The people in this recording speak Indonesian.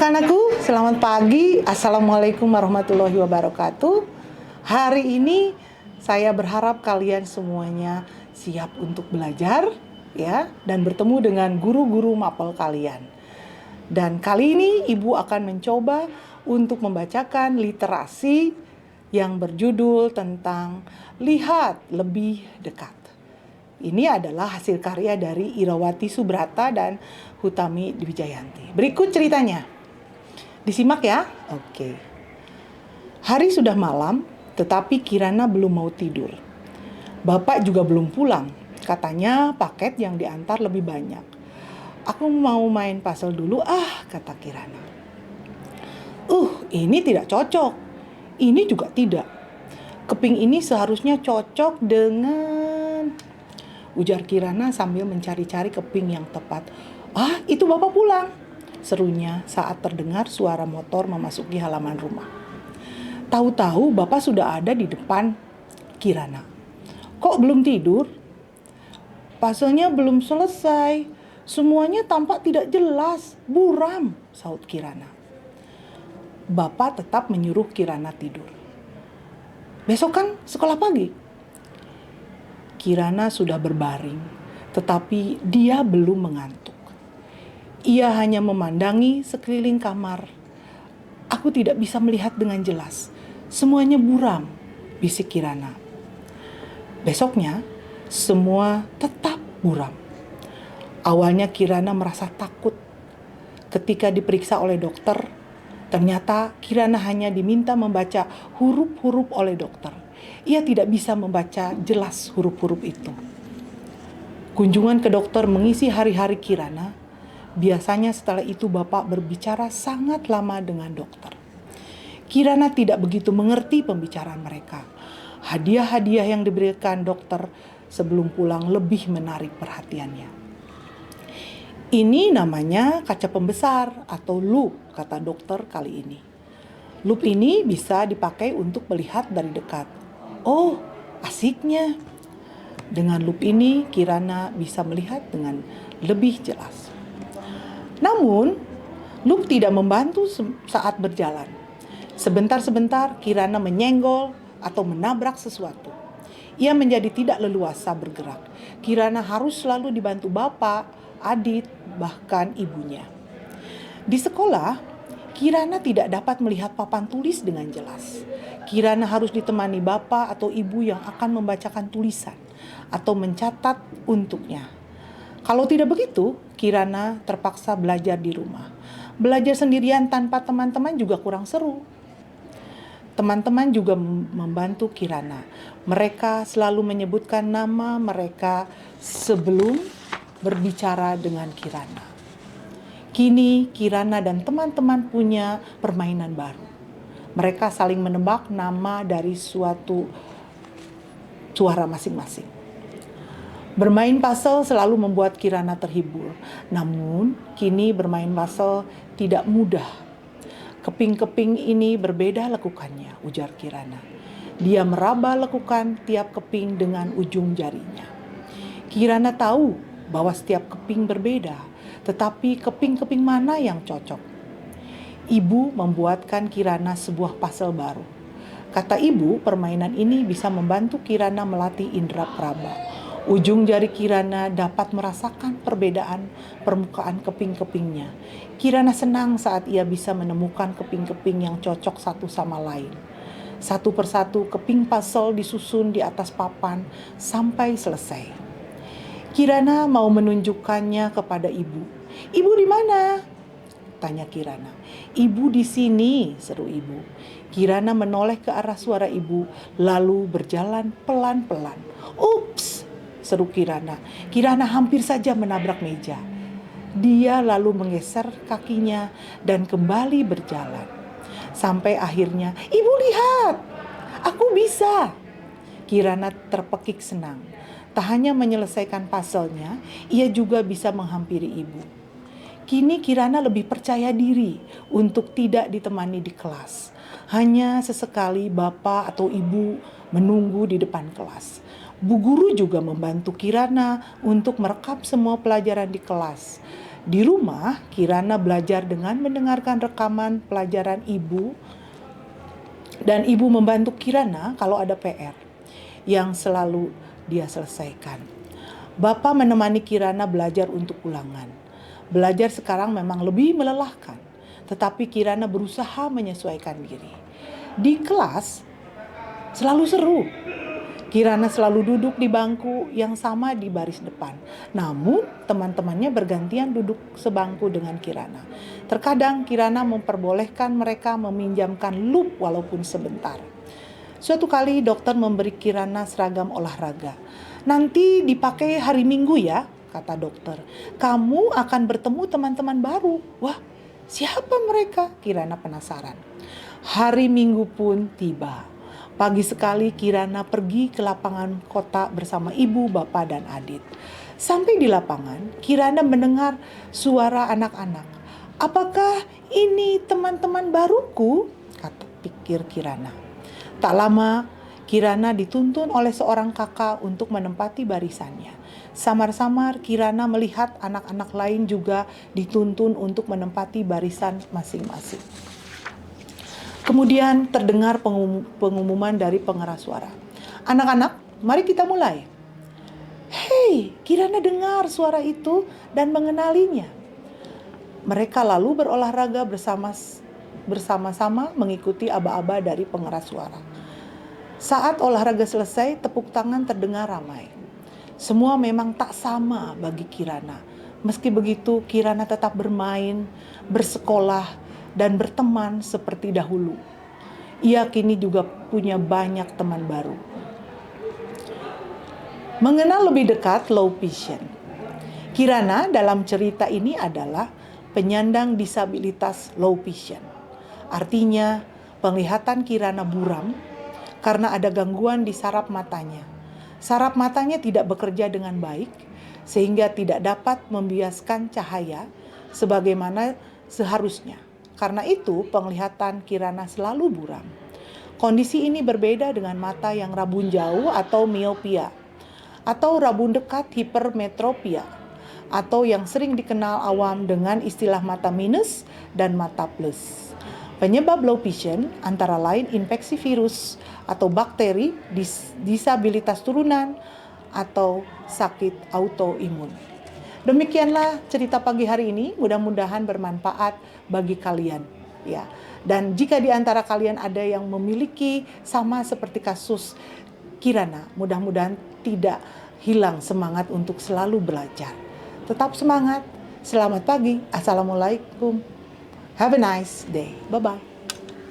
anak-anakku, selamat pagi. Assalamualaikum warahmatullahi wabarakatuh. Hari ini saya berharap kalian semuanya siap untuk belajar ya dan bertemu dengan guru-guru mapel kalian. Dan kali ini Ibu akan mencoba untuk membacakan literasi yang berjudul tentang lihat lebih dekat. Ini adalah hasil karya dari Irawati Subrata dan Hutami Dwijayanti. Berikut ceritanya. Disimak ya. Oke. Hari sudah malam, tetapi Kirana belum mau tidur. Bapak juga belum pulang. Katanya paket yang diantar lebih banyak. Aku mau main puzzle dulu kata Kirana. Ini tidak cocok. Ini juga tidak. Keping ini seharusnya cocok dengan... ujar Kirana sambil mencari-cari keping yang tepat. Itu Bapak pulang, serunya saat terdengar suara motor memasuki halaman rumah. Tahu-tahu Bapak sudah ada di depan Kirana. Kok belum tidur? Puzzle-nya belum selesai. Semuanya tampak tidak jelas, buram, saut Kirana. Bapak tetap menyuruh Kirana tidur. Besok kan sekolah pagi. Kirana sudah berbaring, tetapi dia belum mengantuk. Ia hanya memandangi sekeliling kamar. Aku tidak bisa melihat dengan jelas. Semuanya buram, bisik Kirana. Besoknya, semua tetap buram. Awalnya Kirana merasa takut. Ketika diperiksa oleh dokter, ternyata Kirana hanya diminta membaca huruf-huruf oleh dokter. Ia tidak bisa membaca jelas huruf-huruf itu. Kunjungan ke dokter mengisi hari-hari Kirana. Biasanya setelah itu Bapak berbicara sangat lama dengan dokter. Kirana tidak begitu mengerti pembicaraan mereka. Hadiah-hadiah yang diberikan dokter sebelum pulang lebih menarik perhatiannya. Ini namanya kaca pembesar atau loop, kata dokter kali ini. Loop ini bisa dipakai untuk melihat dari dekat. Asiknya. Dengan loop ini, Kirana bisa melihat dengan lebih jelas. Namun, loop tidak membantu saat berjalan. Sebentar-sebentar, Kirana menyenggol atau menabrak sesuatu. Ia menjadi tidak leluasa bergerak. Kirana harus selalu dibantu bapak, adik, bahkan ibunya. Di sekolah, Kirana tidak dapat melihat papan tulis dengan jelas. Kirana harus ditemani bapak atau ibu yang akan membacakan tulisan atau mencatat untuknya. Kalau tidak begitu, Kirana terpaksa belajar di rumah. Belajar sendirian tanpa teman-teman juga kurang seru. Teman-teman juga membantu Kirana. Mereka selalu menyebutkan nama mereka sebelum berbicara dengan Kirana. Kini Kirana dan teman-teman punya permainan baru. Mereka saling menebak nama dari suatu suara masing-masing. Bermain puzzle selalu membuat Kirana terhibur. Namun, kini bermain puzzle tidak mudah. Keping-keping ini berbeda lekukannya, ujar Kirana. Dia meraba lekukan tiap keping dengan ujung jarinya. Kirana tahu bahwa setiap keping berbeda, tetapi keping-keping mana yang cocok? Ibu membuatkan Kirana sebuah puzzle baru. Kata ibu, permainan ini bisa membantu Kirana melatih indera peraba. Ujung jari Kirana dapat merasakan perbedaan permukaan keping-kepingnya. Kirana senang saat ia bisa menemukan keping-keping yang cocok satu sama lain. Satu persatu keping puzzle disusun di atas papan sampai selesai. Kirana mau menunjukkannya kepada ibu. Ibu di mana? Tanya Kirana. Ibu di sini, seru ibu. Kirana menoleh ke arah suara ibu, lalu berjalan pelan-pelan. Ups, seru Kirana. Kirana hampir saja menabrak meja. Dia lalu menggeser kakinya dan kembali berjalan. Sampai akhirnya, ibu lihat, aku bisa. Kirana terpekik senang. Tak hanya menyelesaikan puzzle-nya, ia juga bisa menghampiri ibu. Kini Kirana lebih percaya diri untuk tidak ditemani di kelas. Hanya sesekali bapak atau ibu menunggu di depan kelas. Bu guru juga membantu Kirana untuk merekam semua pelajaran di kelas. Di rumah, Kirana belajar dengan mendengarkan rekaman pelajaran ibu, dan ibu membantu Kirana kalau ada PR yang selalu dia selesaikan. Bapak menemani Kirana belajar untuk ulangan. Belajar sekarang memang lebih melelahkan, tetapi Kirana berusaha menyesuaikan diri. Di kelas selalu seru. Kirana selalu duduk di bangku yang sama di baris depan. Namun, teman-temannya bergantian duduk sebangku dengan Kirana. Terkadang Kirana memperbolehkan mereka meminjamkan loop walaupun sebentar. Suatu kali dokter memberi Kirana seragam olahraga. "Nanti dipakai hari Minggu ya," kata dokter. "Kamu akan bertemu teman-teman baru." Wah, siapa mereka? Kirana penasaran. Hari Minggu pun tiba. Pagi sekali Kirana pergi ke lapangan kota bersama ibu, bapak, dan Adit. Sampai di lapangan, Kirana mendengar suara anak-anak. "Apakah ini teman-teman baruku?" kata pikir Kirana. Tak lama, Kirana dituntun oleh seorang kakak untuk menempati barisannya. Samar-samar Kirana melihat anak-anak lain juga dituntun untuk menempati barisan masing-masing. Kemudian terdengar pengumuman dari pengeras suara. "Anak-anak, mari kita mulai." Hei, Kirana dengar suara itu dan mengenalinya. Mereka lalu berolahraga bersama-sama mengikuti aba-aba dari pengeras suara. Saat olahraga selesai, tepuk tangan terdengar ramai. Semua memang tak sama bagi Kirana. Meski begitu, Kirana tetap bermain, bersekolah, dan berteman seperti dahulu. Ia kini juga punya banyak teman baru. Mengenal lebih dekat low vision. Kirana dalam cerita ini adalah penyandang disabilitas low vision. Artinya, penglihatan Kirana buram karena ada gangguan di saraf matanya. Saraf matanya tidak bekerja dengan baik, sehingga tidak dapat membiaskan cahaya sebagaimana seharusnya. Karena itu, penglihatan Kirana selalu buram. Kondisi ini berbeda dengan mata yang rabun jauh atau miopia, atau rabun dekat hipermetropia, atau yang sering dikenal awam dengan istilah mata minus dan mata plus. Penyebab low vision antara lain infeksi virus atau bakteri, disabilitas turunan, atau sakit autoimun. Demikianlah cerita pagi hari ini, mudah-mudahan bermanfaat bagi kalian ya. Dan jika di antara kalian ada yang memiliki sama seperti kasus Kirana, mudah-mudahan tidak hilang semangat untuk selalu belajar. Tetap semangat. Selamat pagi. Assalamualaikum. Have a nice day. Bye-bye.